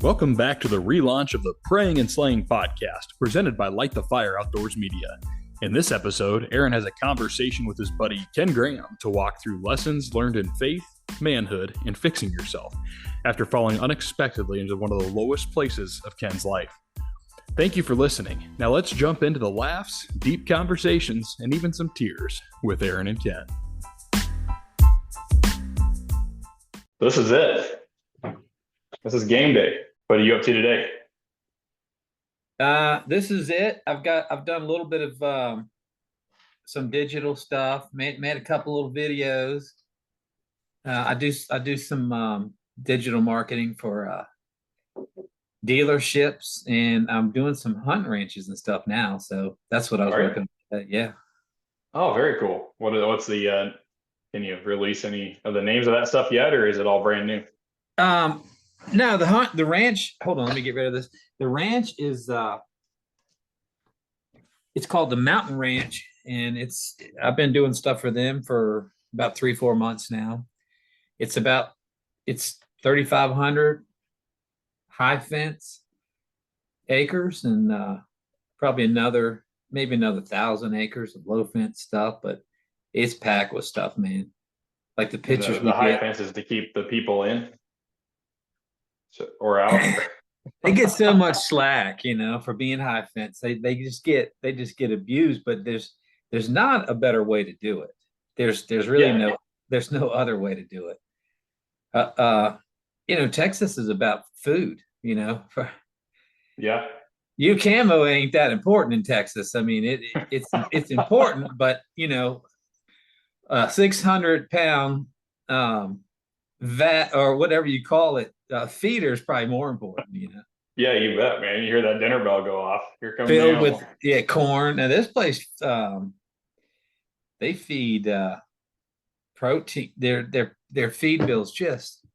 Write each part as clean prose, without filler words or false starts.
Welcome back to the relaunch of the Praying and Slaying podcast, presented by Light the Fire Outdoors Media. In this episode, Aaron has a conversation with his buddy Ken Graham to walk through lessons learned in faith, manhood, and fixing yourself, after falling unexpectedly into one of the lowest places of Ken's life. Thank you for listening. Now let's jump into the laughs, deep conversations, and even some tears with Aaron and Ken. This is it. This is game day. What are you up to today? This is it. I've done a little bit of some digital stuff. Made a couple little videos. I do some digital marketing for dealerships, and I'm doing some hunt ranches and stuff now. So that's what I was working on. Yeah. Oh, very cool. What's the? Can you release any of the names of that stuff yet, or is it all brand new? No, the ranch. Hold on, let me get rid of this. The ranch is it's called the Mountain Ranch, and I've been doing stuff for them for about 3-4 months now. It's 3,500 high fence acres, and probably maybe another 1,000 acres of low fence stuff, but it's packed with stuff, man. Like the pictures the high fences to keep the people in. Or out. They get so much slack, for being high fence. They just get abused, but there's not a better way to do it. There's really there's no other way to do it. Texas is about food, Yeah. Camo ain't that important in Texas. I mean, it's important, but 600-pound vat or whatever you call it, feeder is probably more important, Yeah, you bet, man. You hear that dinner bell go off. Here comes filled with corn. Now this place, they feed protein. Their feed bills just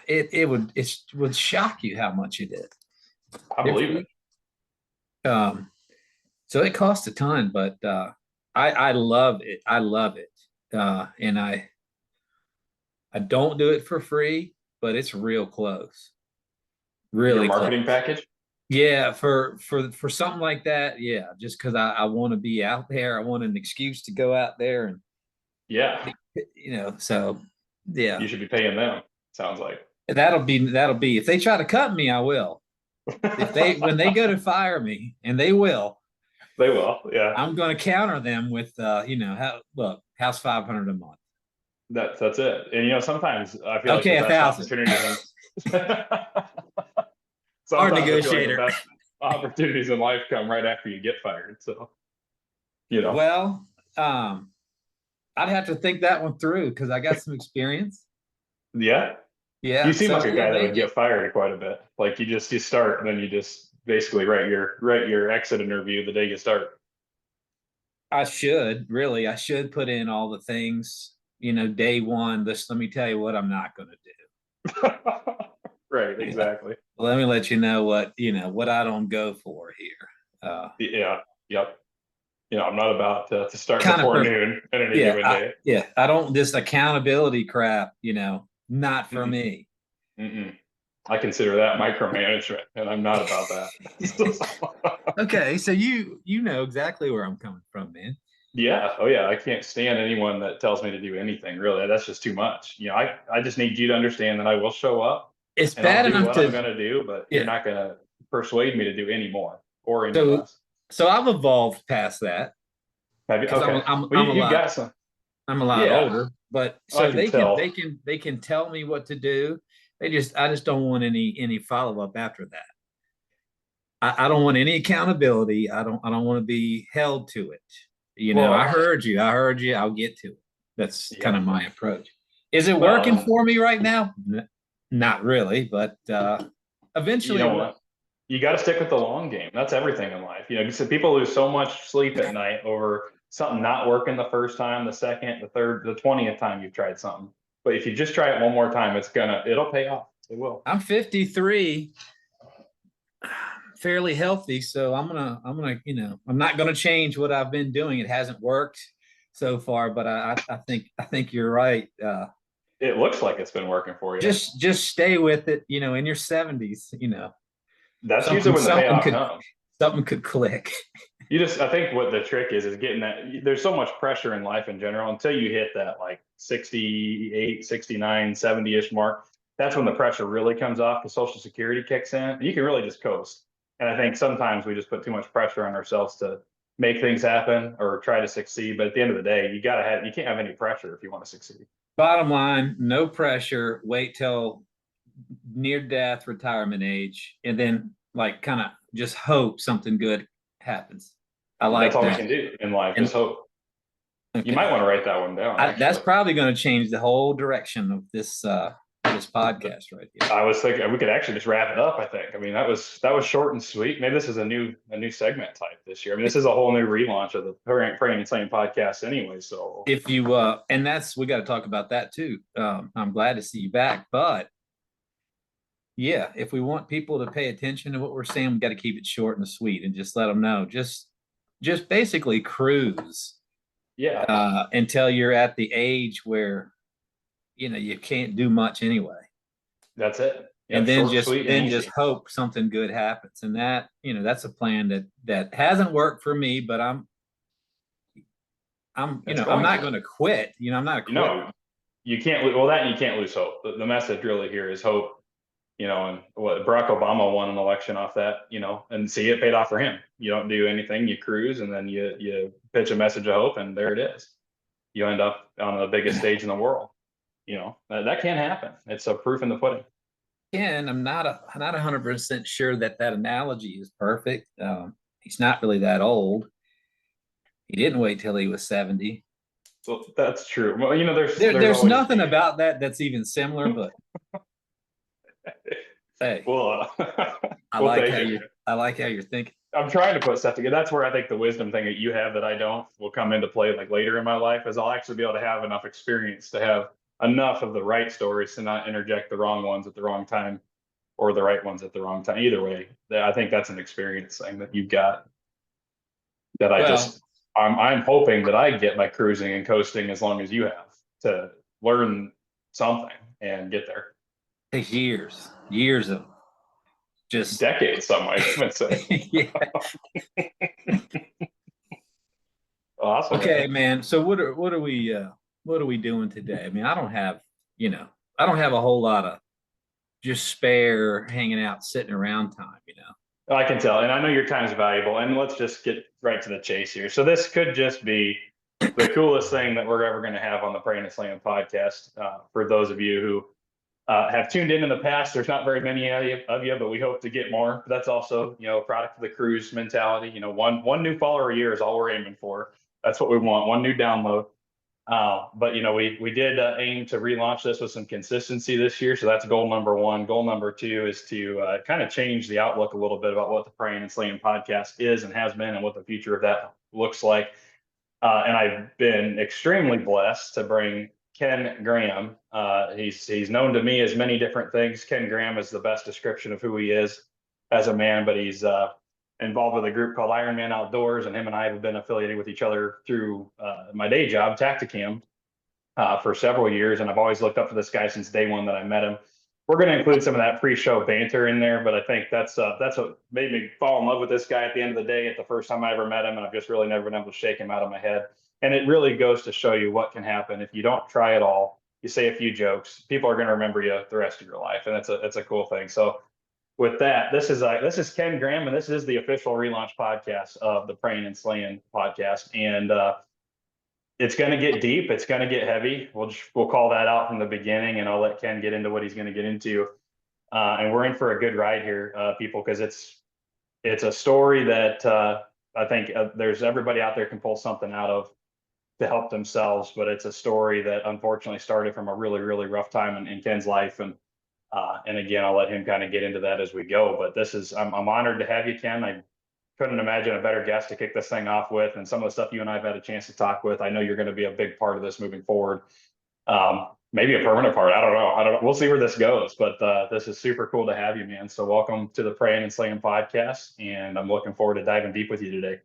it would shock you how much it is. I believe it. So it costs a ton, but I love it. I love it, and I don't do it for free, but it's real close. Really, your marketing package? Yeah, for something like that, yeah. Just because I want to be out there, I want an excuse to go out there, and so yeah. You should be paying them. Sounds like that'll be if they try to cut me, I will. When they go to fire me, and they will. They will, yeah. I'm going to counter them with how's 500 a month. That's it. And sometimes I feel like the best opportunities. Hard negotiator. Like the best opportunities in life come right after you get fired. So, Well, I'd have to think that one through because I got some experience. Yeah. Yeah. You seem like a guy that would get fired quite a bit. Like you start and then you just basically write your exit interview the day you start. I should put in all the things. Day one, let me tell you what I'm not going to do. Right, exactly. Let me let you know what I don't go for here. Yep. I'm not about to start before noon at any given day. I don't, this accountability crap, not for me. Mm-mm. I consider that micromanagement, and I'm not about that. Okay, so you know exactly where I'm coming from, man. Yeah. Oh yeah. I can't stand anyone that tells me to do anything. Really, that's just too much. I just need you to understand that I will show up. It's bad enough what I'm going to do, but you're not going to persuade me to do any more or any less. So I've evolved past that. Have you? Okay. I'm a lot older, but so they can tell me what to do. I just don't want any follow up after that. I don't want any accountability. I don't want to be held to it. I heard you. I'll get to it. That's kind of my approach. Is it working for me right now? Not really, but eventually. You got to stick with the long game. That's everything in life. So people lose so much sleep at night over something not working the first time, the second, the third, the 20th time you've tried something. But if you just try it one more time, it'll pay off. It will. I'm 53. Fairly healthy, so I'm not gonna change what I've been doing. It hasn't worked so far, but I think you're right. It looks like it's been working for you. Just stay with it, in your 70s, That's usually when the payoff comes. Something could click. I think what the trick is getting that. There's so much pressure in life in general until you hit that like 68, 69, 70-ish mark. That's when the pressure really comes off because Social Security kicks in. You can really just coast. And I think sometimes we just put too much pressure on ourselves to make things happen or try to succeed. But at the end of the day, you can't have any pressure if you want to succeed. Bottom line, no pressure. Wait till near death, retirement age, and then like kind of just hope something good happens. I like That's all that. we can do in life, is hope. Okay. You might want to write that one down. That's probably going to change the whole direction of this podcast right here. I was thinking we could actually just wrap it up. I think. I mean, that was short and sweet. Maybe this is a new segment type this year. I mean, this is a whole new relaunch of the Praying and Slaying podcast anyway. So if you and we got to talk about that too. I'm glad to see you back, but yeah, if we want people to pay attention to what we're saying, we got to keep it short and sweet and just let them know. Just basically cruise. Yeah. Until you're at the age where you can't do much anyway. That's it. Yep, and then just hope something good happens. And that, that's a plan that hasn't worked for me, but I'm I'm not going to quit. I'm not a quitter. No, you can't. Well, that you can't lose hope. The message really here is hope. And what Barack Obama won an election off that, and see it paid off for him. You don't do anything, you cruise, and then you pitch a message of hope, and there it is. You end up on the biggest stage in the world. That can happen. It's a proof in the pudding. And I'm not 100% sure that analogy is perfect. He's not really that old. He didn't wait till he was 70. Well, that's true. Well, there's nothing about that's even similar, but hey, well, I like how you're thinking. I'm trying to put stuff together. That's where I think the wisdom thing that you have that I don't will come into play like later in my life, is I'll actually be able to have enough experience to have enough of the right stories to not interject the wrong ones at the wrong time or the right ones at the wrong time. Either way, I think that's an experience thing that you've got that I'm hoping that I get by cruising and coasting as long as you have to learn something and get there. Takes years of just decades, some might even say. Yeah. Awesome. Okay, man. So what are we doing today? I mean, I don't have a whole lot of just spare hanging out, sitting around time, I can tell. And I know your time is valuable. And let's just get right to the chase here. So this could just be the coolest thing that we're ever going to have on the Praying and Slaying podcast. For those of you who have tuned in the past, there's not very many of you, but we hope to get more. That's also, a product of the cruise mentality. One new follower a year is all we're aiming for. That's what we want. One new download. But we did aim to relaunch this with some consistency this year. So that's goal number one. Goal number two is to kind of change the outlook a little bit about what the Praying and Slaying podcast is and has been and what the future of that looks like. And I've been extremely blessed to bring Ken Graham. He's known to me as many different things. Ken Graham is the best description of who he is as a man, but he's involved with a group called Ironman Outdoors, and him and I have been affiliated with each other through my day job, Tacticam, for several years. And I've always looked up to this guy since day one that I met him. We're going to include some of that pre-show banter in there, but I think that's what made me fall in love with this guy at the end of the day, at the first time I ever met him, and I've just really never been able to shake him out of my head. And it really goes to show you what can happen if you don't try it all. You say a few jokes, people are going to remember you the rest of your life, and it's a cool thing. So with that, this is Ken Graham, and this is the official relaunch podcast of the Praying and Slaying podcast. And it's going to get deep. It's going to get heavy. We'll call that out from the beginning, and I'll let Ken get into what he's going to get into. And we're in for a good ride here, people, because it's a story that I think there's everybody out there can pull something out of to help themselves. But it's a story that unfortunately started from a really, really rough time in Ken's life. And again, I'll let him kind of get into that as we go. But I'm honored to have you, Ken. I couldn't imagine a better guest to kick this thing off with. And some of the stuff you and I have had a chance to talk with, I know you're going to be a big part of this moving forward. Maybe a permanent part. I don't know. We'll see where this goes. But this is super cool to have you, man. So welcome to the Praying and Slaying podcast. And I'm looking forward to diving deep with you today.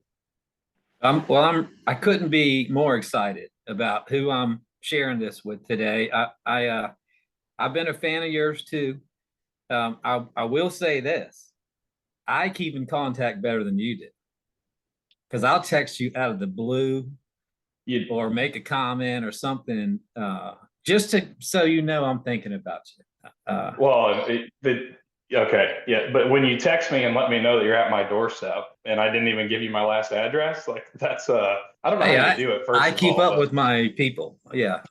I couldn't be more excited about who I'm sharing this with today. I've been a fan of yours too. I will say this: I keep in contact better than you did, because I'll text you out of the blue, or make a comment or something, just to so you know I'm thinking about you. Okay, yeah, but when you text me and let me know that you're at my doorstep and I didn't even give you my last address, like that's I don't know how you do it. I keep up with my people. Yeah,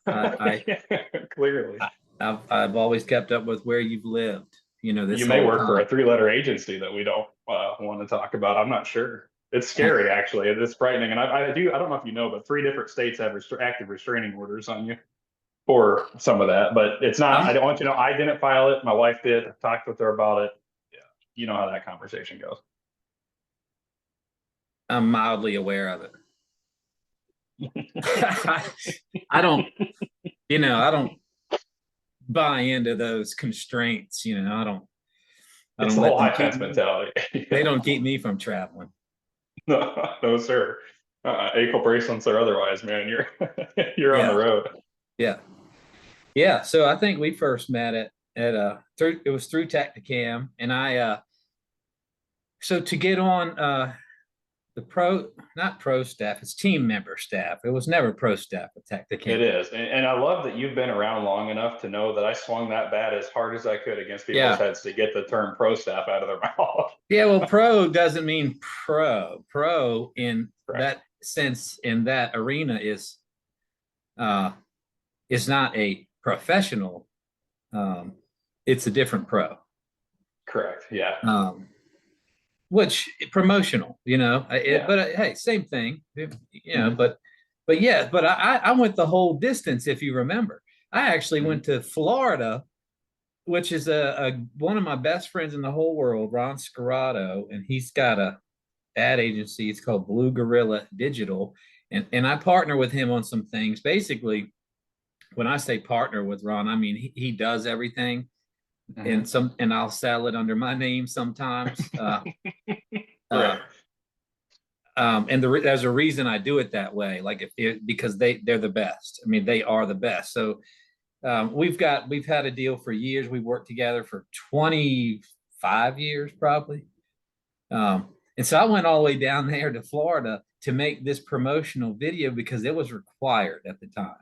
clearly. I've always kept up with where you've lived. You may work for a 3-letter agency that we don't want to talk about. I'm not sure. It's scary, actually. It's frightening, and I don't know if you know, but 3 different states have active restraining orders on you for some of that. But it's not. I don't want you to know. I didn't file it. My wife did. I talked with her about it. Yeah, you know how that conversation goes. I'm mildly aware of it. I don't. I don't buy into those constraints. I don't. It's the whole high fence mentality. They don't keep me from traveling. No, sir. Ankle bracelets or otherwise, man. You're on the road. Yeah. So I think we first met at it was through Tacticam, and so to get on the not pro staff, it's team member staff. It was never pro staff at Tacticam. It is, and I love that you've been around long enough to know that I swung that bat as hard as I could against people's heads to get the term pro staff out of their mouth. Yeah, well, pro doesn't mean pro. Pro in that sense, in that arena, is not a professional. It's a different pro. Correct. Yeah. Which promotional, but hey, same thing, but I went the whole distance. If you remember, I actually went to Florida, which is one of my best friends in the whole world, Ron Scarrato, and he's got a ad agency. It's called Blue Gorilla Digital, and I partner with him on some things. Basically, when I say partner with Ron, I mean he does everything. And I'll sell it under my name sometimes. Right. And there's a reason I do it that way, like because they're the best. I mean, they are the best. So we've had a deal for years. We've worked together for 25 years probably. And so I went all the way down there to Florida to make this promotional video because it was required at the time.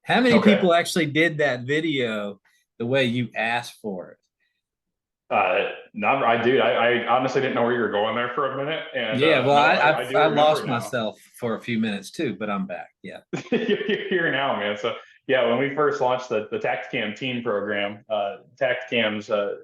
How many people actually did that video the way you asked for it? I honestly didn't know where you were going there for a minute. And I lost myself for a few minutes too, but I'm back. Yeah. You're here now, man. So yeah, when we first launched the Tacticam team program, Tacticam's a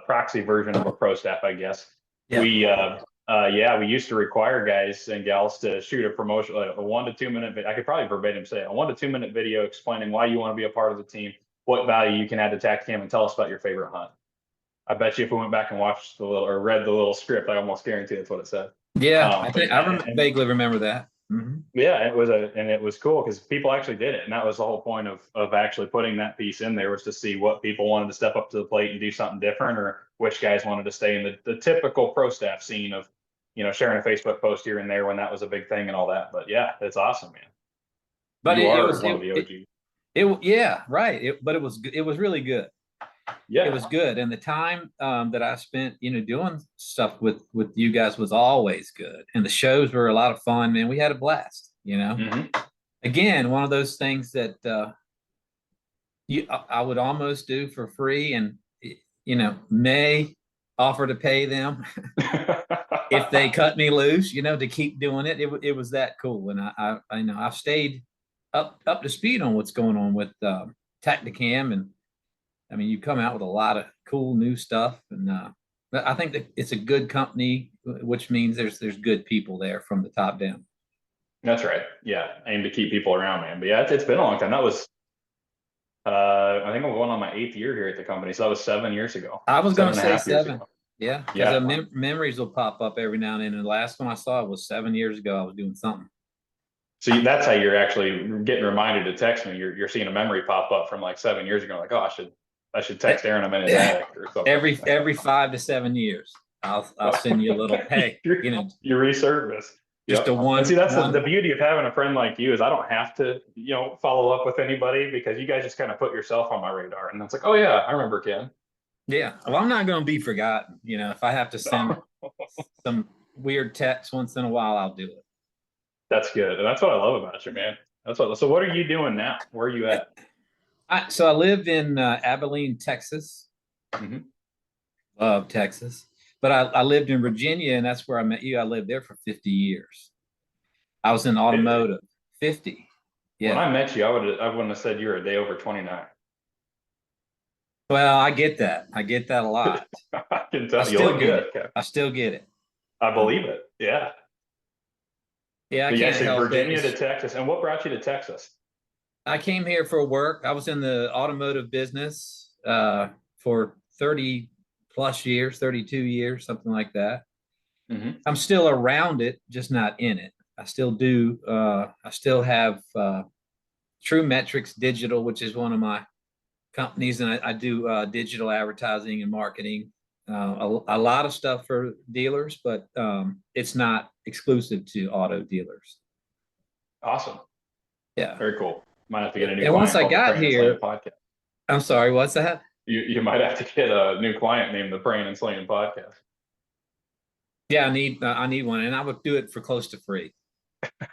proxy version of a pro staff, I guess. Yeah. We used to require guys and gals to shoot a promotion, a 1 to 2 minute video. I could probably verbatim say it, a 1 to 2 minute video explaining why you want to be a part of the team, what value you can add to Tacticam, and tell us about your favorite hunt. I bet you if we went back and watched read the little script, I almost guarantee that's what it said. Yeah, I vaguely remember that. Mm-hmm. Yeah, it was cool because people actually did it, and that was the whole point of actually putting that piece in there, was to see what people wanted to step up to the plate and do something different, or which guys wanted to stay in the typical pro staff scene of sharing a Facebook post here and there when that was a big thing and all that. But yeah, it's awesome, man. But it was one of the OGs. But it was really good. Yeah, it was good, and the time that I spent, doing stuff with you guys was always good, and the shows were a lot of fun. Man, we had a blast. Again, one of those things that I would almost do for free, and may offer to pay them if they cut me loose, to keep doing it. It was that cool, and I've stayed up to speed on what's going on with Tacticam, and I mean, you come out with a lot of cool new stuff, and I think that it's a good company, which means there's good people there from the top down. That's right. Yeah, aim to keep people around, man. But yeah, it's been a long time. That was, I think I'm going on my 8th year here at the company, so that was 7 years ago. I was going to say 7. Yeah, because memories will pop up every now and then. And the last one I saw was 7 years ago. I was doing something. So that's how you're actually getting reminded to text me. You're seeing a memory pop up from like 7 years ago. Like, oh, I should text Aaron a minute or something. Every 5 to 7 years, I'll send you a little, hey, you resurface. Just a one. And see, that's the beauty of having a friend like you is I don't have to, follow up with anybody because you guys just kind of put yourself on my radar. And it's like, oh yeah, I remember Ken. Yeah. Well, I'm not going to be forgotten. If I have to send some weird text once in a while, I'll do it. That's good. And that's what I love about you, man. So what are you doing now? Where are you at? So I live in Abilene, Texas. Mm-hmm. Love Texas. But I lived in Virginia, and that's where I met you. I lived there for 50 years. I was in automotive. 50. Yeah. When I met you, I wouldn't have said you were a day over 29. Well, I get that. I get that a lot. I can tell you look good. Okay. I still get it. I believe it. Yeah. Yeah, I can't help Virginia to Texas. And what brought you to Texas? I came here for work. I was in the automotive business for 30 plus years, 32 years, something like that. Mm-hmm. I'm still around it, just not in it. I still do. I still have True Metrics Digital, which is one of my companies, and I do digital advertising and marketing. A lot of stuff for dealers, but it's not exclusive to auto dealers. Awesome. Yeah. Very cool. Might have to get a new and client. Once I got here, podcast. I'm sorry, what's that? You might have to get a new client named the Praying and Slaying Podcast. Yeah, I need one, and I would do it for close to free.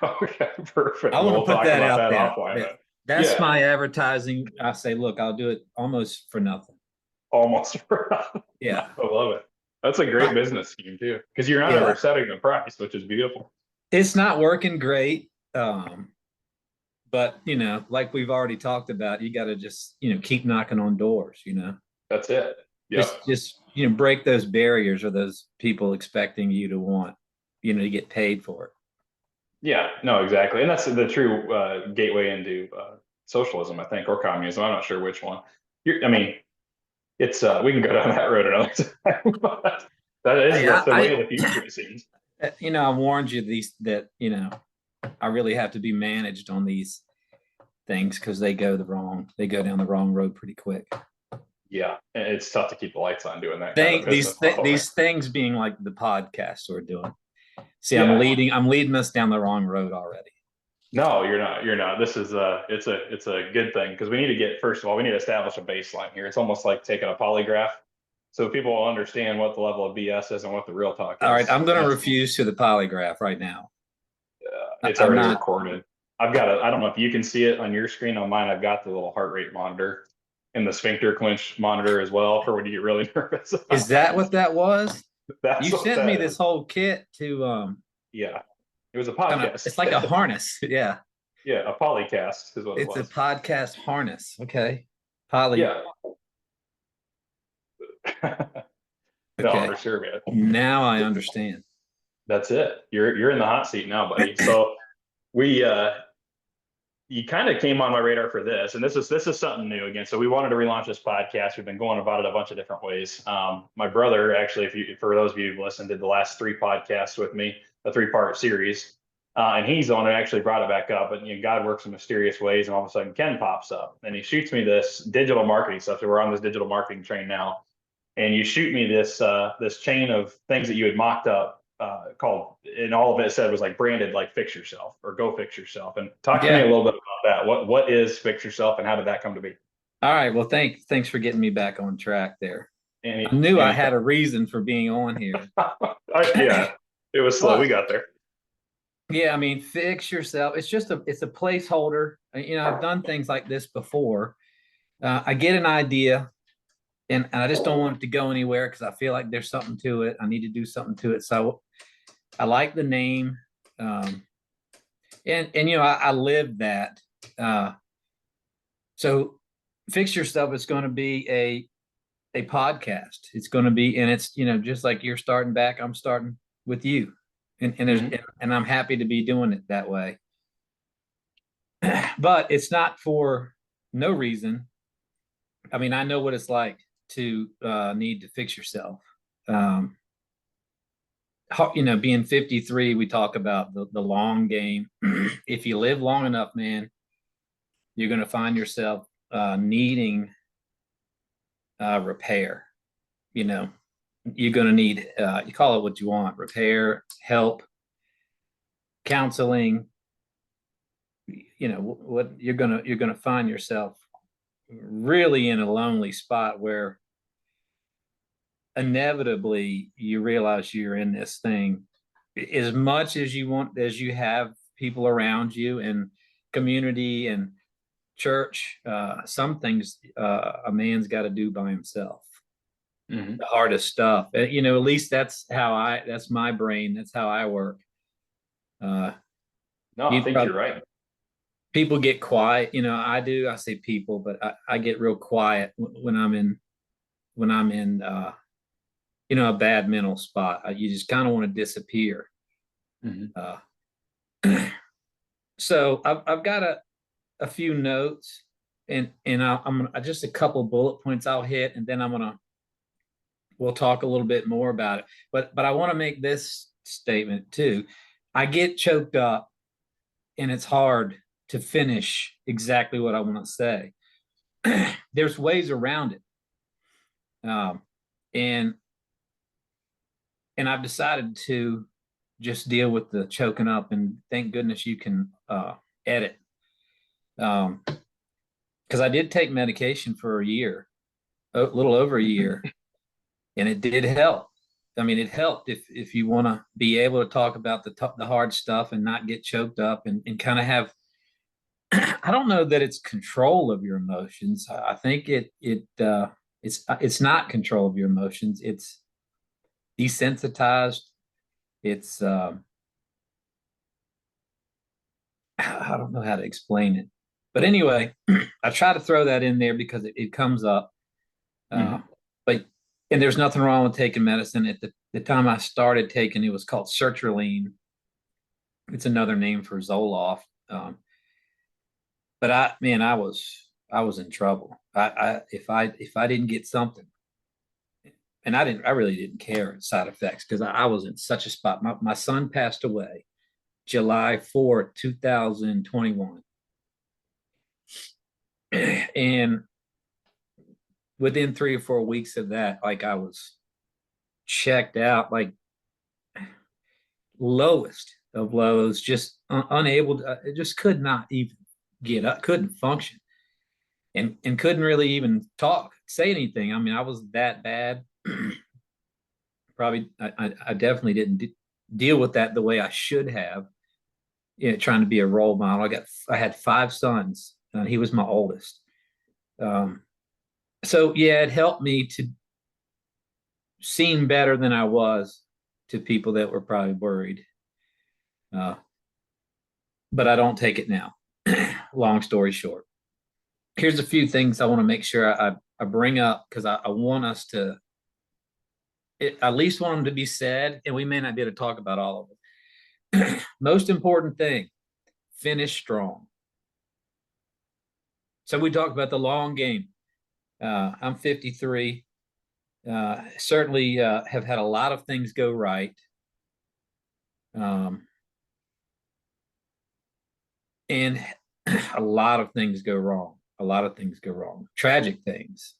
Okay, perfect. I want to put that out there. Offline, that's my advertising. I say, look, I'll do it almost for nothing. Almost for nothing. Yeah. I love it. That's a great business scheme too, because you're not ever setting the price, which is beautiful. It's not working great. But like we've already talked about, you got to just, keep knocking on doors, That's it. Yeah. Just break those barriers or those people expecting you to want, to get paid for it. Yeah, no, exactly. And that's the true gateway into socialism, I think, or communism. I'm not sure which one. It's we can go down that road another time, but that is the way of the future, it seems. I warned you that I really have to be managed on these things because they go down the wrong road pretty quick. Yeah, and it's tough to keep the lights on doing that. These things being like the podcast we're doing. See, I'm leading us down the wrong road already. No, you're not. This is it's a good thing because we need to establish a baseline here. It's almost like taking a polygraph, so people will understand what the level of BS is and what the real talk is. All right, I'm going to refuse to the polygraph right now. It's already recorded. I don't know if you can see it on your screen. On mine, I've got the little heart rate monitor and the sphincter clench monitor as well for when you get really nervous. Is that what that was? You sent me this whole kit to yeah. It was a podcast. It's like a harness. Yeah. Yeah, a polycast is what it was. It's a podcast harness. Okay. Poly. Yeah. No, for sure, man. Now I understand. That's it. You're in the hot seat now, buddy. So you kind of came on my radar for this, and this is something new again. So we wanted to relaunch this podcast. We've been going about it a bunch of different ways. My brother, actually, for those of you who've listened, did the last 3 podcasts with me, a 3-part series, and he's the one who actually brought it back up. And God works in mysterious ways, and all of a sudden Ken pops up, and he shoots me this digital marketing stuff. So we're on this digital marketing train now, and you shoot me this chain of things that you had mocked up. Called, and all of it said was like branded like Fix Yourself or Go Fix Yourself. And talk to me a little bit about that. What is Fix Yourself and how did that come to be? All right. Well, thanks for getting me back on track there. I knew I had a reason for being on here. Yeah, it was slow. We got there. Yeah, Fix Yourself. It's a placeholder. I've done things like this before. I get an idea and I just don't want it to go anywhere because I feel like there's something to it. I need to do something to it. So I like the name. And I live that. So Fix Yourself is going to be a podcast. It's going to be, and it's, just like you're starting back, I'm starting with you. And I'm happy to be doing it that way. But it's not for no reason. I know what it's like to need to fix yourself. Being 53, we talk about the long game. If you live long enough, man, you're going to find yourself needing repair. You're going to need, you call it what you want, repair, help. counseling, what you're gonna find yourself really in a lonely spot where inevitably you realize you're in this thing as much as you have people around you and community and church. Some things a man's got to do by himself. Mm-hmm. The hardest stuff, at least that's my brain. That's how I work. No, I think you're right. People get quiet. I say people, but I get real quiet when I'm in a bad mental spot. You just kind of want to disappear. Mm-hmm. So I've got a few notes, and I'm just a couple of bullet points I'll hit, and then we'll talk a little bit more about it. But I want to make this statement too. I get choked up, and it's hard to finish exactly what I want to say. There's ways around it, and I've decided to just deal with the choking up, and thank goodness you can edit. Because I did take medication for a year, a little over a year, and it did help. I mean, it helped if you want to be able to talk about the hard stuff and not get choked up and kind of have. I don't know that it's control of your emotions. I think it's not control of your emotions. It's desensitized. It's I don't know how to explain it, but anyway, I try to throw that in there because it comes up. And there's nothing wrong with taking medicine. At the time I started taking, it was called sertraline. It's another name for Zoloft. But I was in trouble. If I didn't get something, and I really didn't care side effects because I was in such a spot. My son passed away July 4th, 2021. And within 3 or 4 weeks of that, like I was checked out, like lowest of lows, just unable to, just could not even get up, couldn't function, and couldn't really even say anything. I mean, I was that bad. Probably, I definitely didn't deal with that the way I should have. Trying to be a role model. I had 5 sons, and he was my oldest. So yeah, it helped me to seem better than I was to people that were probably worried. But I don't take it now. Long story short, here's a few things I want to make sure I bring up because I want us to at least want them to be said, and we may not be able to talk about all of them. Most important thing, finish strong. So we talked about the long game. I'm 53. Certainly have had a lot of things go right. And a lot of things go wrong. A lot of things go wrong. Tragic things,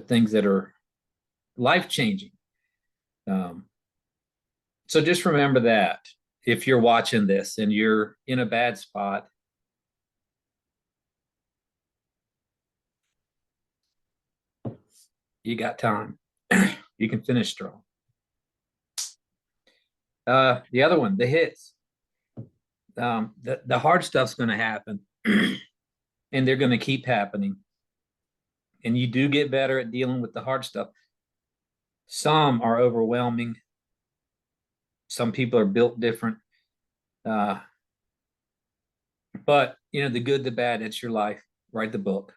things that are life-changing. So just remember that if you're watching this and you're in a bad spot, you got time. You can finish strong. The other one, the hits. The hard stuff's going to happen, and they're going to keep happening. And you do get better at dealing with the hard stuff. Some are overwhelming. Some people are built different. But the good, the bad, it's your life. Write the book.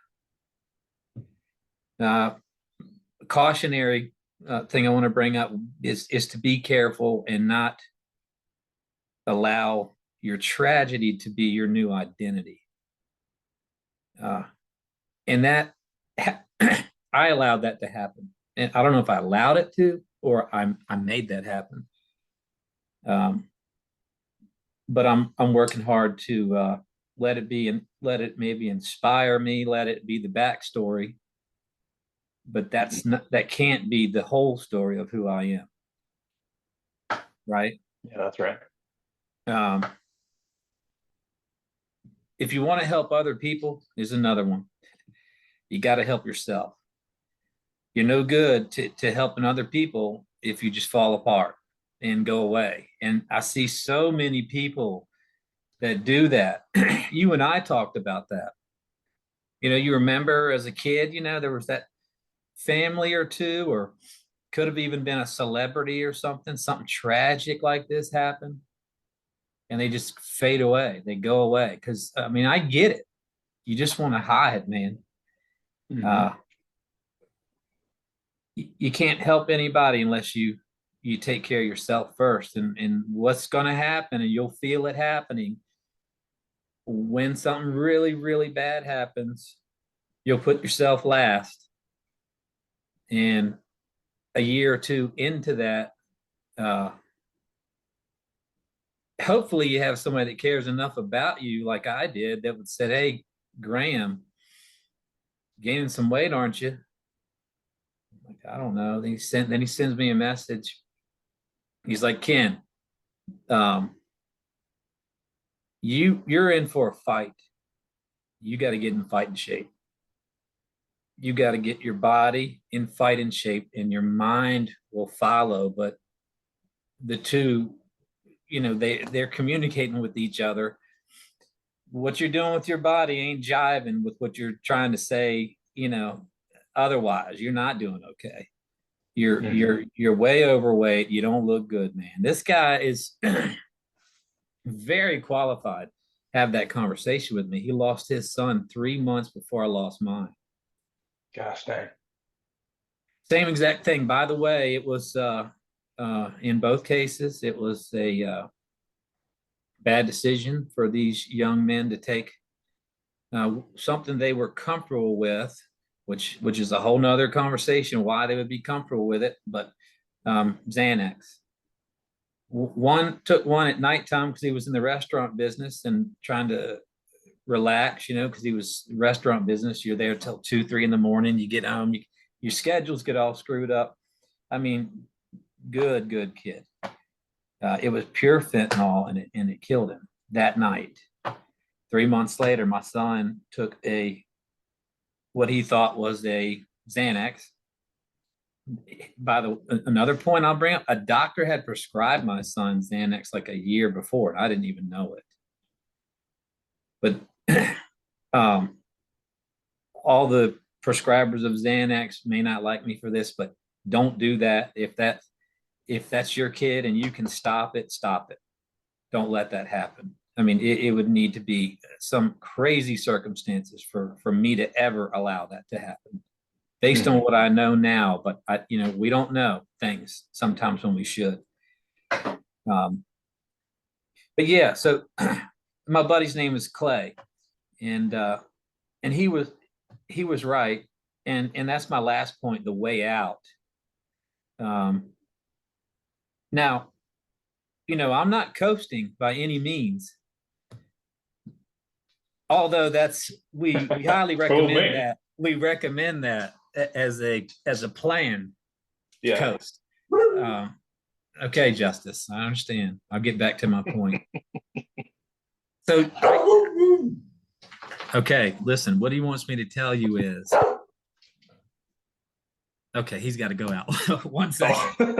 Cautionary thing I want to bring up is to be careful and not allow your tragedy to be your new identity. And that I allowed that to happen. And I don't know if I allowed it to or I made that happen. But I'm working hard to let it be and let it maybe inspire me, let it be the backstory. But that can't be the whole story of who I am. Right? Yeah, that's right. if you want to help other people, is another one. You got to help yourself. You're no good to helping other people if you just fall apart and go away. And I see so many people that do that. You and I talked about that. You remember as a kid, there was that family or two, or could have even been a celebrity or something tragic like this happened. And they just fade away. They go away. Because, I get it. You just want to hide, man. Mm-hmm. You can't help anybody unless you take care of yourself first. And what's going to happen, and you'll feel it happening, when something really, really bad happens, you'll put yourself last. And a year or two into that, hopefully you have somebody that cares enough about you, like I did, that would say, "Hey, Graham, gaining some weight, aren't you?" Like, I don't know. Then he sends me a message. He's like, "Ken, you're in for a fight. You got to get in fighting shape. You got to get your body in fighting shape, and your mind will follow." But the two, they're communicating with each other. What you're doing with your body ain't jiving with what you're trying to say. Otherwise, you're not doing okay. You're way overweight. You don't look good, man. This guy is very qualified to have that conversation with me. He lost his son 3 months before I lost mine. Gosh dang. Same exact thing. By the way, it was in both cases, it was a bad decision for these young men to take something they were comfortable with, which is a whole nother conversation, why they would be comfortable with it. But Xanax. One took one at nighttime because he was in the restaurant business and trying to relax, because he was restaurant business. You're there till 2, 3 in the morning. You get home, your schedules get all screwed up. Good kid. It was pure fentanyl, and it killed him that night. 3 months later, my son took what he thought was a Xanax. Another point I'll bring up, a doctor had prescribed my son Xanax like a year before, and I didn't even know it. But all the prescribers of Xanax may not like me for this, but don't do that. If that's your kid and you can stop it, stop it. Don't let that happen. It would need to be some crazy circumstances for me to ever allow that to happen, based on what I know now. But we don't know things sometimes when we should. But yeah, so my buddy's name is Clay, and he was right, and that's my last point, the way out. Now, I'm not coasting by any means. Although we highly recommend that. We recommend that as a plan to coast. Okay, Justice, I understand. I'll get back to my point. So, okay, listen, what he wants me to tell you is, okay, he's got to go out. 1 second.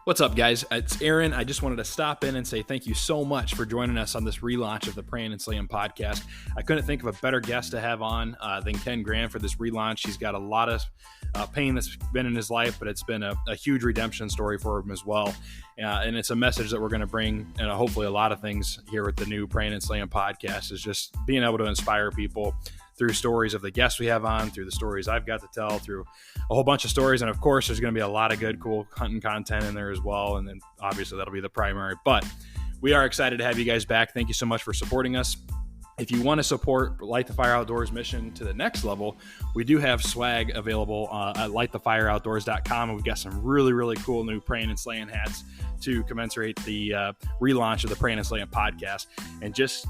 What's up, guys? It's Aaron. I just wanted to stop in and say thank you so much for joining us on this relaunch of the Praying and Slaying podcast. I couldn't think of a better guest to have on than Ken Graham for this relaunch. He's got a lot of pain that's been in his life, but it's been a huge redemption story for him as well. And it's a message that we're going to bring, and hopefully a lot of things here with the new Praying and Slaying podcast is just being able to inspire people through stories of the guests we have on, through the stories I've got to tell, through a whole bunch of stories. And of course, there's going to be a lot of good, cool hunting content in there as well. And then obviously that'll be the primary, but we are excited to have you guys back. Thank you so much for supporting us. If you want to support Light the Fire Outdoors mission to the next level, we do have swag available at lightthefireoutdoors.com. And we've got some really, really cool new Praying and Slaying hats to commensurate the relaunch of the Praying and Slaying podcast. And just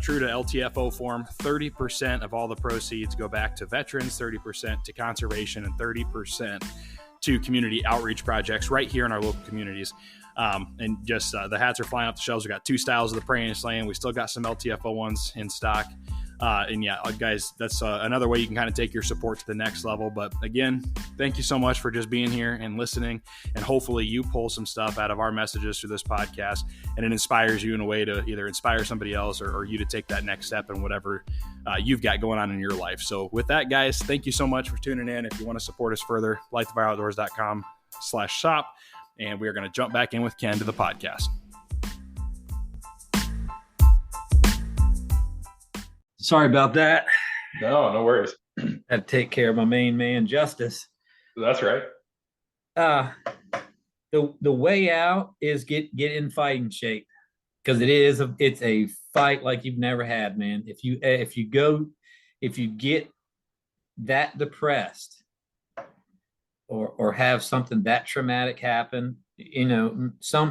true to LTFO form, 30% of all the proceeds go back to veterans, 30% to conservation, and 30% to community outreach projects right here in our local communities. And just the hats are flying off the shelves. We got 2 styles of the praying and slaying. We still got some LTFO ones in stock. And yeah, guys, that's another way you can kind of take your support to the next level. But again, thank you so much for just being here and listening. And hopefully you pull some stuff out of our messages through this podcast, and it inspires you in a way to either inspire somebody else or you to take that next step in whatever you've got going on in your life. So with that, guys, thank you so much for tuning in. If you want to support us further, lightthefireoutdoors.com/shop. And we are going to jump back in with Ken to the podcast. Sorry about that. No worries. Had to take care of my main man, Justice. That's right. The way out is get in fighting shape, because it's a fight like you've never had, man. If you get that depressed or have something that traumatic happen,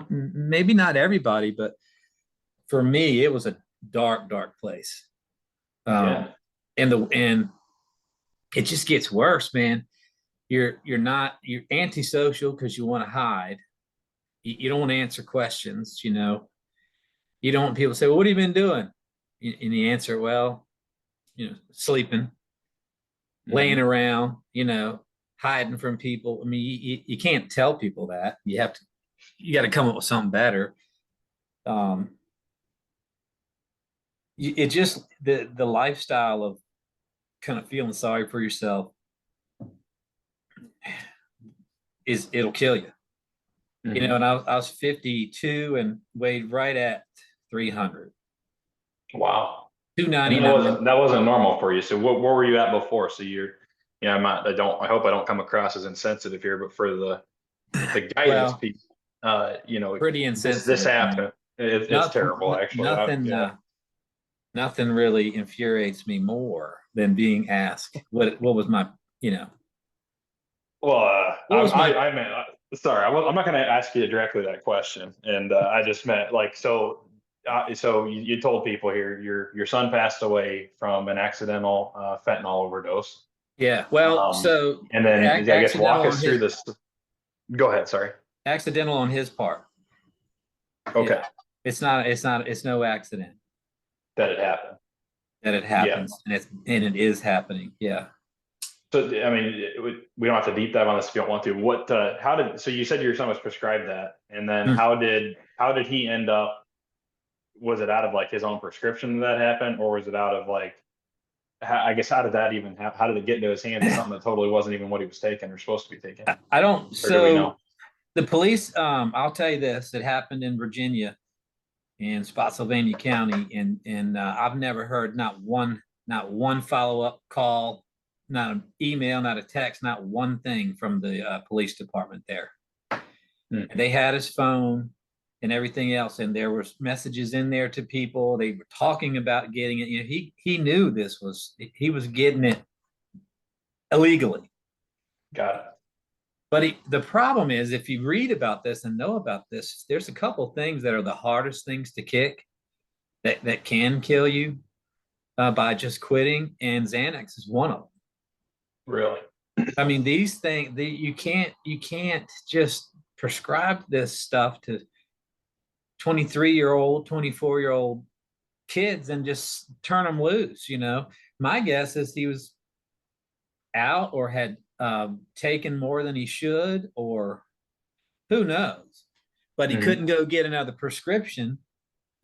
maybe not everybody, but for me, it was a dark place. And it just gets worse, man. You're antisocial because you want to hide. You don't want to answer questions. You don't want people to say, well, what have you been doing? And you answer, well, sleeping, laying around, hiding from people. I mean, you can't tell people that. You got to come up with something better. It just the lifestyle of kind of feeling sorry for yourself it'll kill you. And I was 52 and weighed right at 300. Wow. 299. That wasn't normal for you. So what were you at before? So I hope I don't come across as insensitive here, but for the guidance piece, pretty insensitive. This happened. It's terrible, actually. Nothing really infuriates me more than being asked what was my, Well, sorry, I'm not going to ask you directly that question, and I just meant so you told people here your son passed away from an accidental fentanyl overdose. Yeah. Well, and then I guess walk us through this. Go ahead. Sorry. Accidental on his part. Okay. Yeah. It's no accident. That it happened. Yeah. And it is happening. Yeah. So, I mean, we don't have to deep dive on this if you don't want to. So you said your son was prescribed that, and then how did he end up? Was it out of like his own prescription that happened, or was it out of like, I guess, how did that even happen? How did it get into his hands? Something that totally wasn't even what he was taking or supposed to be taking. I don't. So the police, I'll tell you this, it happened in Virginia, in Spotsylvania County, and I've never heard not one follow-up call, not an email, not a text, not one thing from the police department there. And they had his phone and everything else, and there was messages in there to people. They were talking about getting it. He knew he was getting it illegally. Got it. But the problem is, if you read about this and know about this, there's a couple things that are the hardest things to kick that can kill you by just quitting, and Xanax is one of them. Really? I mean, these things, you can't just prescribe this stuff to 23-year-old, 24-year-old kids and just turn them loose. My guess is he was out or had taken more than he should, or who knows, but he couldn't go get another prescription.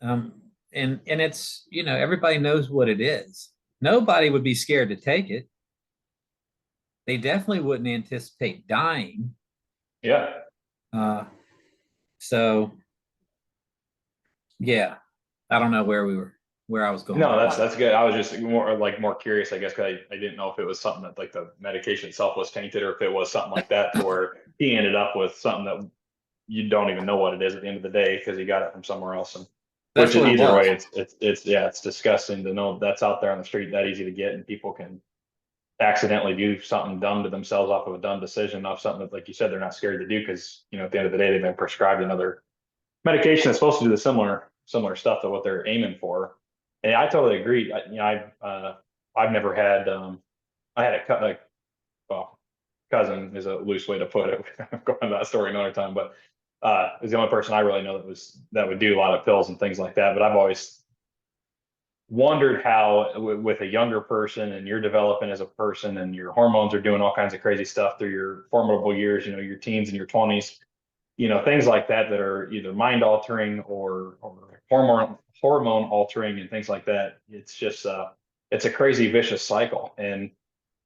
And it's, everybody knows what it is. Nobody would be scared to take it. They definitely wouldn't anticipate dying. Yeah. So yeah, I don't know where I was going. No, that's good. I was just more curious, I guess, because I didn't know if it was something that like the medication itself was tainted, or if it was something like that where he ended up with something that you don't even know what it is at the end of the day because he got it from somewhere else. And which either way, it's disgusting to know that's out there on the street, that easy to get, and people can accidentally do something dumb to themselves off of a dumb decision, off something that, like you said, they're not scared to do because at the end of the day they've been prescribed another medication that's supposed to do the similar stuff to what they're aiming for. And I totally agree. I've never had I had a cut, cousin is a loose way to put it. I'm going to that story another time, but is the only person I really know that would do a lot of pills and things like that. But I've always wondered how with a younger person and you're developing as a person and your hormones are doing all kinds of crazy stuff through your formidable years, your teens and your 20s, things like that are either mind altering or hormone altering and things like that. It's just it's a crazy vicious cycle. And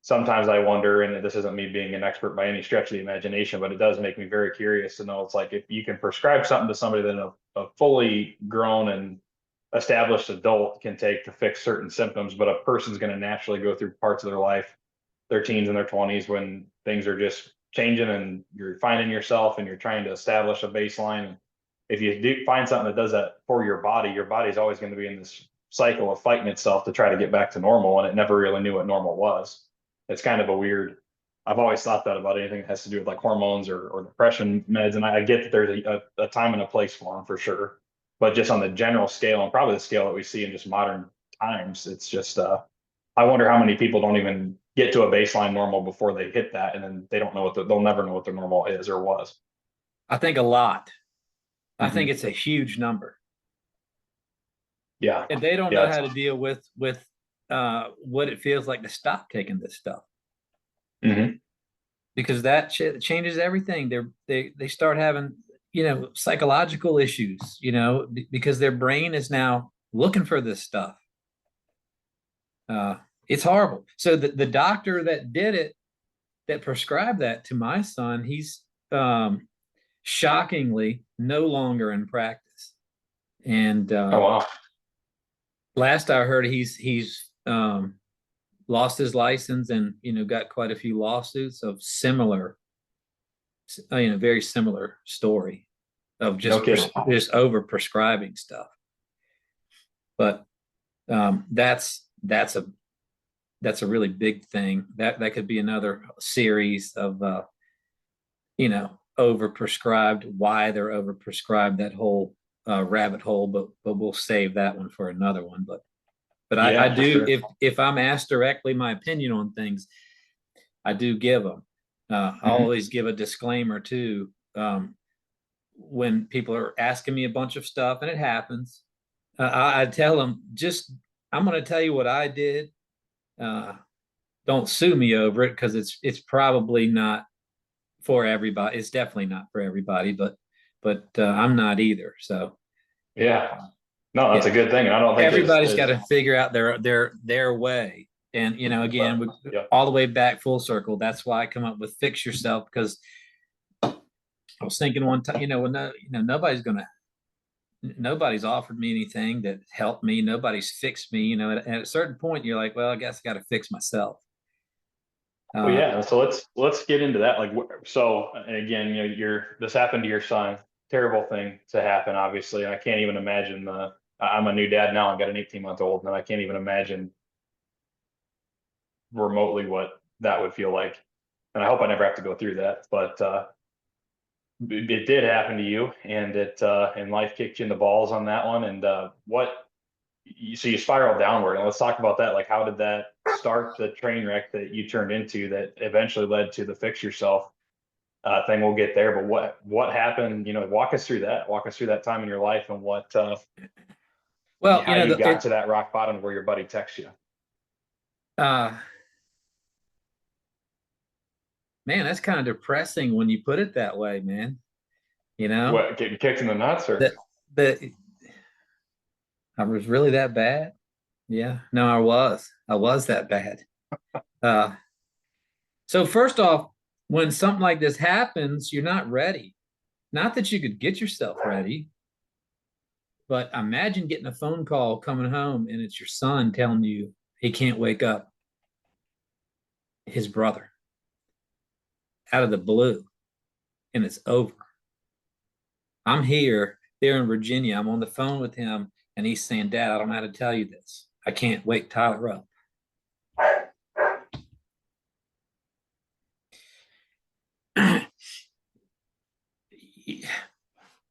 sometimes I wonder, and this isn't me being an expert by any stretch of the imagination, but it does make me very curious to know, it's like, if you can prescribe something to somebody that a fully grown and established adult can take to fix certain symptoms, but a person's going to naturally go through parts of their life, their teens and their 20s, when things are just changing and you're finding yourself and you're trying to establish a baseline. And if you do find something that does that for your body's always going to be in this cycle of fighting itself to try to get back to normal, and it never really knew what normal was. It's kind of a weird, I've always thought that about anything that has to do with like hormones or depression meds. And I get that there's a time and a place for them, for sure. But just on the general scale, and probably the scale that we see in just modern times, it's just, I wonder how many people don't even get to a baseline normal before they hit that. And then they don't know they'll never know what their normal is or was. I think a lot. I think it's a huge number. Yeah. And they don't know how to deal with what it feels like to stop taking this stuff. Because that changes everything. They start having, psychological issues, because their brain is now looking for this stuff. It's horrible. So the doctor that did it, that prescribed that to my son, he's shockingly no longer in practice. And oh wow. Last I heard, he's lost his license and got quite a few lawsuits of similar, very similar story of just over prescribing stuff. But that's a really big thing. That could be another series of over prescribed, why they're over prescribed, that whole rabbit hole. But we'll save that one for another one. But yeah, I do, sure. If I'm asked directly my opinion on things, I do give them. I always give a disclaimer too. When people are asking me a bunch of stuff, and it happens, I tell them, I'm going to tell you what I did. Don't sue me over it, because it's probably not for everybody. It's definitely not for everybody, but I'm not either. So yeah. No, that's a good thing. And I don't think everybody's got to figure out their way. And again, all the way back full circle. That's why I come up with Fix Yourself, because I was thinking one time, nobody's offered me anything that helped me. Nobody's fixed me. At a certain point, you're like, well, I guess I got to fix myself. Well, yeah. So let's get into that. Like, so again, this happened to your son. Terrible thing to happen, obviously. I can't even imagine I'm a new dad now. I've got an 18-month-old, and I can't even imagine remotely what that would feel like. And I hope I never have to go through that. But it did happen to you, and and life kicked you in the balls on that one. And so you spiraled downward. And let's talk about that. Like, how did that start the train wreck that you turned into that eventually led to the Fix Yourself thing? We'll get there, but what happened? Walk us through that time in your life, and how you got to that rock bottom where your buddy texts you. Man, that's kind of depressing when you put it that way, man. What, getting kicked in the nuts, or I was really that bad? Yeah, no, I was that bad. So first off, when something like this happens, you're not ready. Not that you could get yourself ready, but imagine getting a phone call coming home, and it's your son telling you he can't wake up. His brother, out of the blue, and it's over. I'm here, there in Virginia. I'm on the phone with him, and he's saying, Dad, I don't know how to tell you this. I can't wake Tyler up.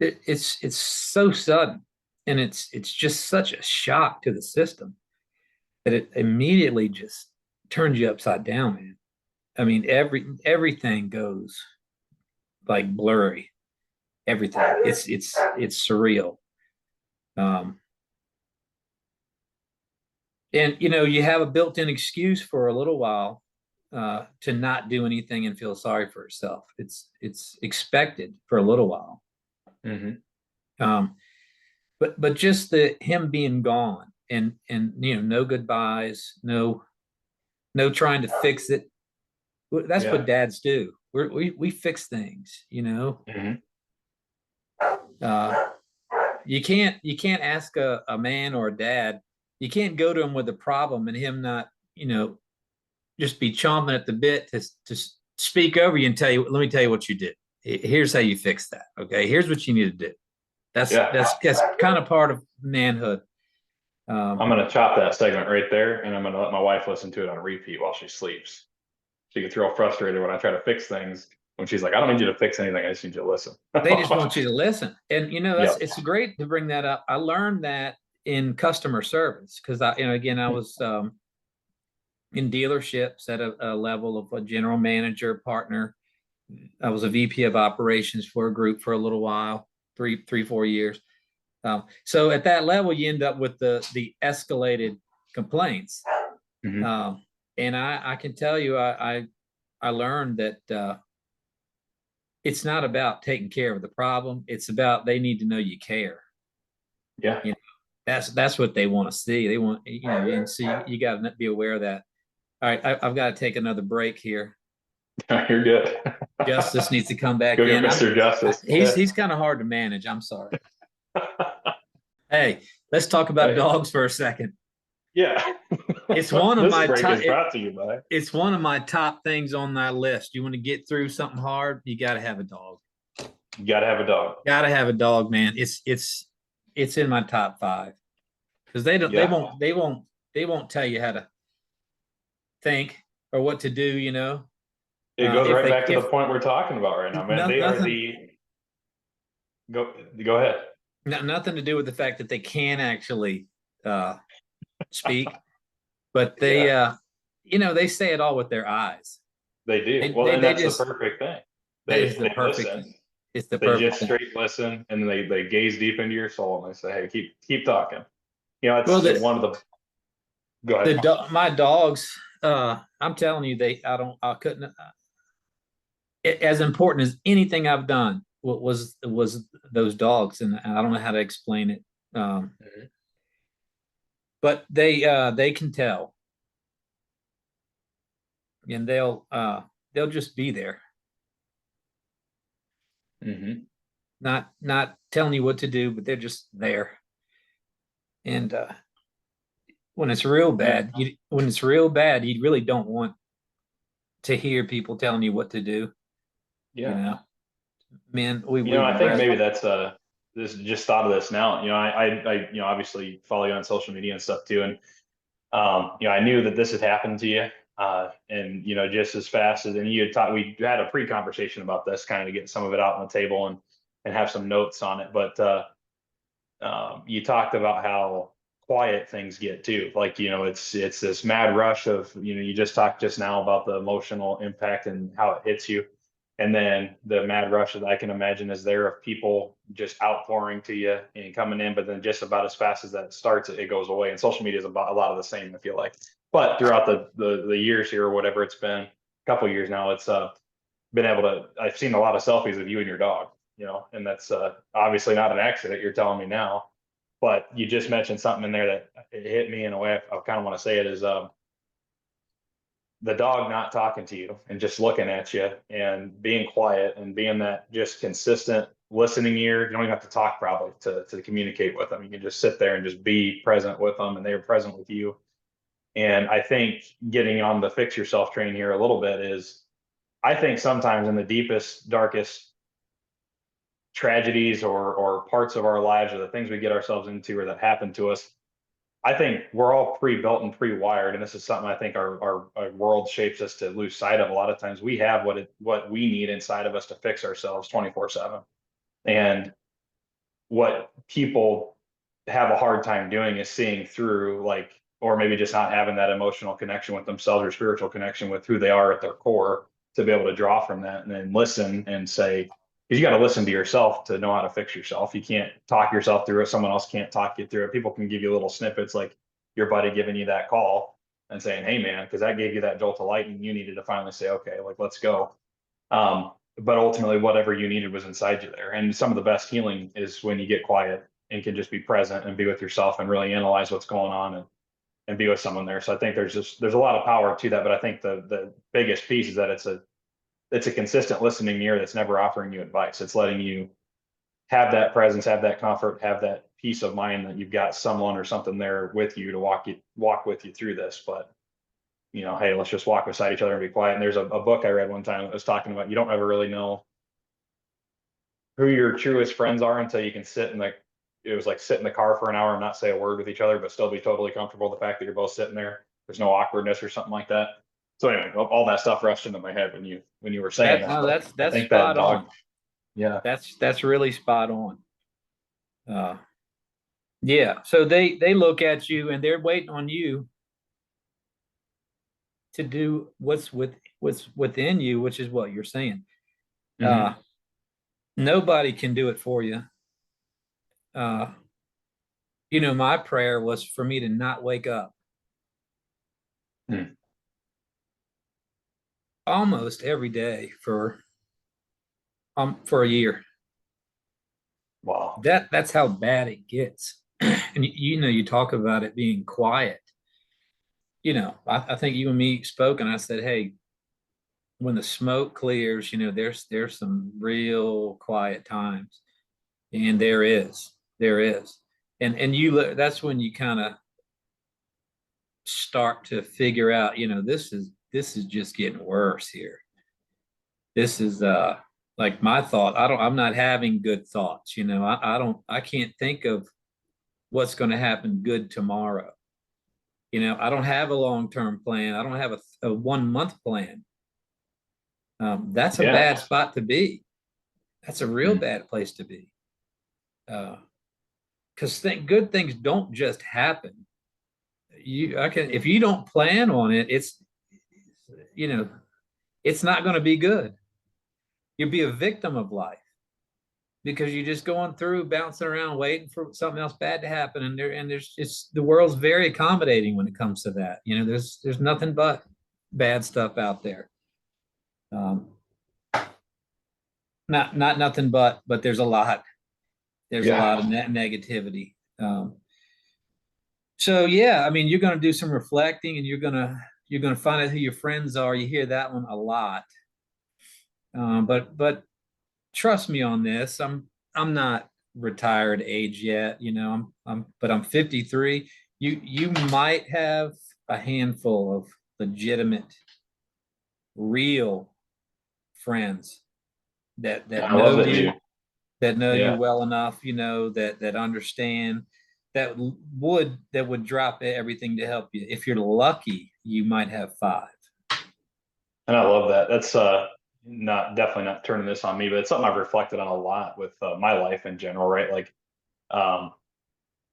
It's so sudden, and it's just such a shock to the system that it immediately just turns you upside down, I mean, everything goes like blurry. Everything. It's surreal. Um, and you have a built-in excuse for a little while to not do anything and feel sorry for yourself. It's expected for a little while. Mm-hmm. But just him being gone and no goodbyes, no trying to fix it. That's what dads do. We fix things. Mm-hmm. You can't ask a man or a dad. You can't go to him with a problem and him not just be chomping at the bit to speak over you and tell you, let me tell you what you did. Here's how you fix that. Okay, here's what you need to do. That's kind of part of manhood. I'm going to chop that segment right there, and I'm going to let my wife listen to it on repeat while she sleeps. She gets real frustrated when I try to fix things. When she's like, I don't need you to fix anything. I just need you to listen. They just want you to listen. And, it's great to bring that up. I learned that in customer service because I was in dealerships at a level of a general manager, partner. I was a VP of operations for a group for a little while, 4 years. So at that level, you end up with the escalated complaints. Mm-hmm. And I can tell you, I learned that it's not about taking care of the problem. It's about they need to know you care. Yeah. That's what they want to see. They want, and so you got to be aware of that. All right, I've got to take another break here. You're good. Justice needs to come back Go in. get Mr. Justice. He's kind of hard to manage. I'm sorry. Hey, let's talk about dogs for a second. Yeah. It's one of my top. Brought to you by. It's one of my top things on my list. You want to get through something hard, you got to have a dog. You got to have a dog. Got to have a dog, man. It's in my top 5 because they won't tell you how to think or what to do. It goes right back to the point we're talking about right now, man. They are the. Go ahead. Nothing to do with the fact that they can actually speak, but they they say it all with their eyes. They do. That's the perfect thing. That is the perfect thing. It's the perfect thing. They just straight listen, and they gaze deep into your soul, and they say, "Hey, keep talking." It's one of the. Go ahead. My dogs. I'm telling you, I couldn't. As important as anything I've done was those dogs, and I don't know how to explain it. But they can tell, and they'll just be there. Mm-hmm. Not telling you what to do, but they're just there. And when it's real bad, you really don't want to hear people telling you what to do. Yeah. Man, I think maybe that's this just thought of this now. I obviously follow you on social media and stuff too, and I knew that this had happened to you, and just as fast as and you had taught, we had a pre-conversation about this, kind of to get some of it out on the table and have some notes on it. But you talked about how quiet things get too. Like it's this mad rush of you just talked just now about the emotional impact and how it hits you. And then the mad rush that I can imagine is there of people just outpouring to you and coming in, but then just about as fast as that starts, it goes away. And social media is about a lot of the same, I feel like. But throughout the years here or whatever it's been, a couple of years now, it's been able to. I've seen a lot of selfies of you and your dog, and that's obviously not an accident. You're telling me now, but you just mentioned something in there that it hit me in a way. I kind of want to say it is. The dog not talking to you and just looking at you and being quiet and being that just consistent listening ear. You don't even have to talk probably to communicate with them. You can just sit there and just be present with them and they're present with you. And I think getting on the fix yourself train here a little bit is, I think sometimes in the deepest, darkest tragedies or parts of our lives or the things we get ourselves into or that happen to us, I think we're all pre-built and pre-wired, and this is something I think our world shapes us to lose sight of. A lot of times we have what we need inside of us to fix ourselves 24/7. And what people have a hard time doing is seeing through, like, or maybe just not having that emotional connection with themselves or spiritual connection with who they are at their core, to be able to draw from that and then listen and say, because you got to listen to yourself to know how to fix yourself. You can't talk yourself through it. Someone else can't talk you through it. People can give you little snippets, like your buddy giving you that call and saying, hey man, because that gave you that jolt of light and you needed to finally say, okay, like, let's go. But ultimately, whatever you needed was inside you there. And some of the best healing is when you get quiet and can just be present and be with yourself and really analyze what's going on and be with someone there. So I think there's a lot of power to that. But I think the biggest piece is that it's a consistent listening ear that's never offering you advice. It's letting you have that presence, have that comfort, have that peace of mind that you've got someone or something there with you to walk with you through this. But hey, let's just walk beside each other and be quiet. And there's a book I read one time that was talking about, you don't ever really know who your truest friends are until you can sit in the car for an hour and not say a word with each other, but still be totally comfortable with the fact that you're both sitting there. There's no awkwardness or something like that. So anyway, all that stuff rushed into my head when you were saying that. No, that's I think spot that dog, on. yeah, That's really spot on. Yeah. So they look at you and they're waiting on you to do what's within you, which is what you're saying. mm-hmm. Nobody can do it for you. My prayer was for me to not wake up almost every day for a year. Wow. That's how bad it gets. And you talk about it being quiet. I think you and me spoke, and I said, hey, when the smoke clears, there's some real quiet times, and there is, and that's when you kind of start to figure out, this is just getting worse here. This is like my thought. I'm not having good thoughts. I can't think of what's going to happen good tomorrow. I don't have a long-term plan. I don't have a 1 month plan. That's a bad spot to be. That's a real bad place to be. Because good things don't just happen. If you don't plan on it, it's not going to be good. You'll be a victim of life because you're just going through, bouncing around, waiting for something else bad to happen. And the world's very accommodating when it comes to that. There's nothing but bad stuff out there. Not nothing but there's a lot. There's a lot of negativity. So yeah, I mean, you're going to do some reflecting, and you're going to find out who your friends are. You hear that one a lot. But trust me on this. I'm not retired age yet. But I'm 53. You might have a handful of legitimate, real friends that know you, you well enough, that understand, that would drop everything to help you. If you're lucky, you might have 5. And I love that. That's definitely not turning this on me, but it's something I've reflected on a lot with my life in general, right? Like,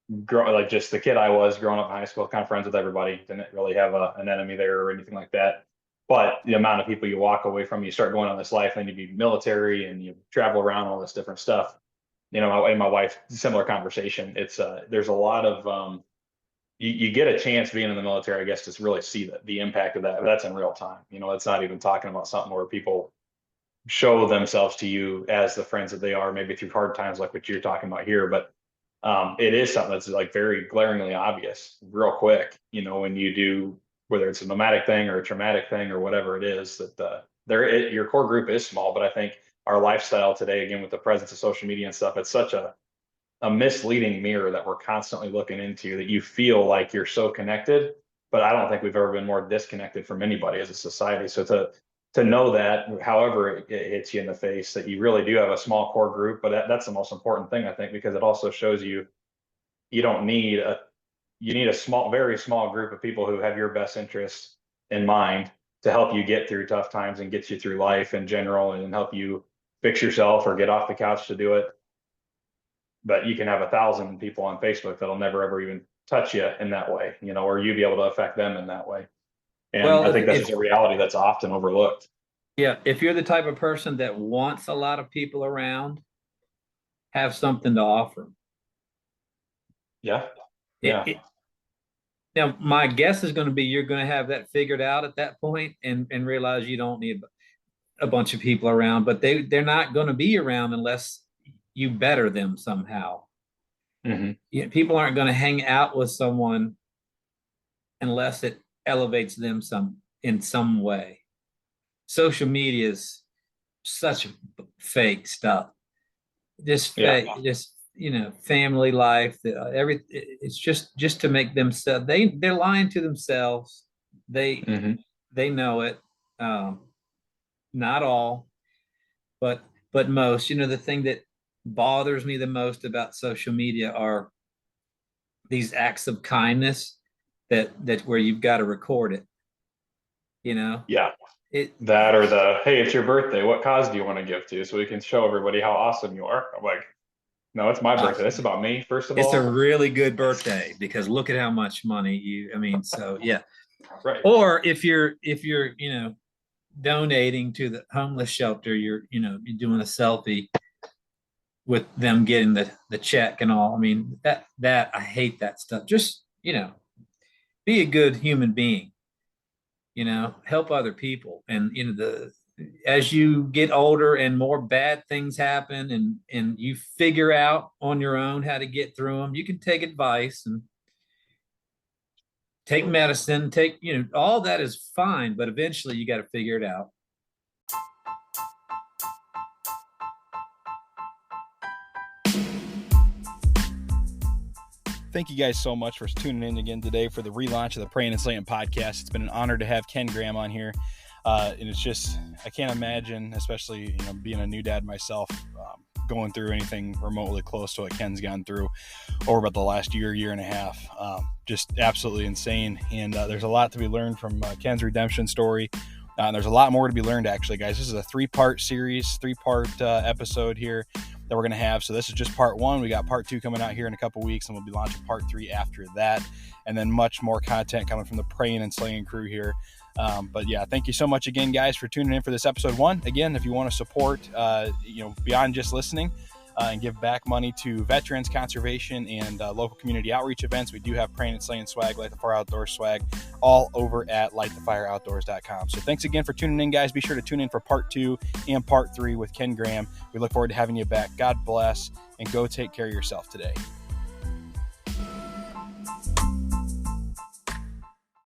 like just the kid I was growing up in high school, kind of friends with everybody, didn't really have an enemy there or anything like that. But the amount of people you walk away from, you start going on this life, and you be military and you travel around, all this different stuff. My wife, similar conversation. It's there's a lot of you get a chance being in the military, I guess, to really see the impact of that. But that's in real time. It's not even talking about something where people show themselves to you as the friends that they are, maybe through hard times like what you're talking about here. But it is something that's like very glaringly obvious real quick, when you do, whether it's a nomadic thing or a traumatic thing or whatever it is, that your core group is small. But I think our lifestyle today, again, with the presence of social media and stuff, it's such a misleading mirror that we're constantly looking into, that you feel like you're so connected, but I don't think we've ever been more disconnected from anybody as a society. So to know that, however it hits you in the face, that you really do have a small core group, but that's the most important thing, I think, because it also shows you don't need you need a very small group of people who have your best interests in mind to help you get through tough times and get you through life in general, and help you fix yourself or get off the couch to do it. But you can have 1,000 people on Facebook that'll never ever even touch you in that way, or you be able to affect them in that way. And well, I think that's just a reality that's often overlooked. Yeah, if you're the type of person that wants a lot of people around, have something to offer. Yeah. Yeah. Now, my guess is going to be you're going to have that figured out at that point and realize you don't need a bunch of people around, but they're not going to be around unless you better them somehow. Mm-hmm. People aren't going to hang out with someone unless it elevates them in some way. Social media is such fake stuff. Just fake, just family life. It's just to make themselves. They're lying to themselves. They know it. Not all, but most. The thing that bothers me the most about social media are these acts of kindness that where you've got to record it. Yeah. That or hey, it's your birthday. What cause do you want to give to? So we can show everybody how awesome you are. I'm like, no, it's my birthday. It's about me, first of all. It's a really good birthday because look at how much money so yeah. Right. Or if you're donating to the homeless shelter, you're doing a selfie with them getting the check and all. I mean, that I hate that stuff. Just, be a good human being, help other people. And, as you get older and more bad things happen and you figure out on your own how to get through them, you can take advice and take medicine, all that is fine, but eventually you got to figure it out. Thank you guys so much for tuning in again today for the relaunch of the Praying and Slaying podcast. It's been an honor to have Ken Graham on here. And it's just, I can't imagine, especially, being a new dad myself, going through anything remotely close to what Ken's gone through over about the last year and a half. Just absolutely insane. And there's a lot to be learned from Ken's redemption story. There's a lot more to be learned, actually, guys. This is a 3-part series, 3-part episode here that we're going to have. So this is just part 1. We got part 2 coming out here in a couple weeks, and we'll be launching part 3 after that. And then much more content coming from the Praying and Slaying crew here. But yeah, thank you so much again, guys, for tuning in for this episode 1. Again, if you want to support, beyond just listening, and give back money to veterans, conservation, and local community outreach events, we do have Praying and Slaying swag, Light the Fire Outdoors swag, all over at lightthefireoutdoors.com. So thanks again for tuning in, guys. Be sure to tune in for part 2 and part 3 with Ken Graham. We look forward to having you back. God bless, and go take care of yourself today.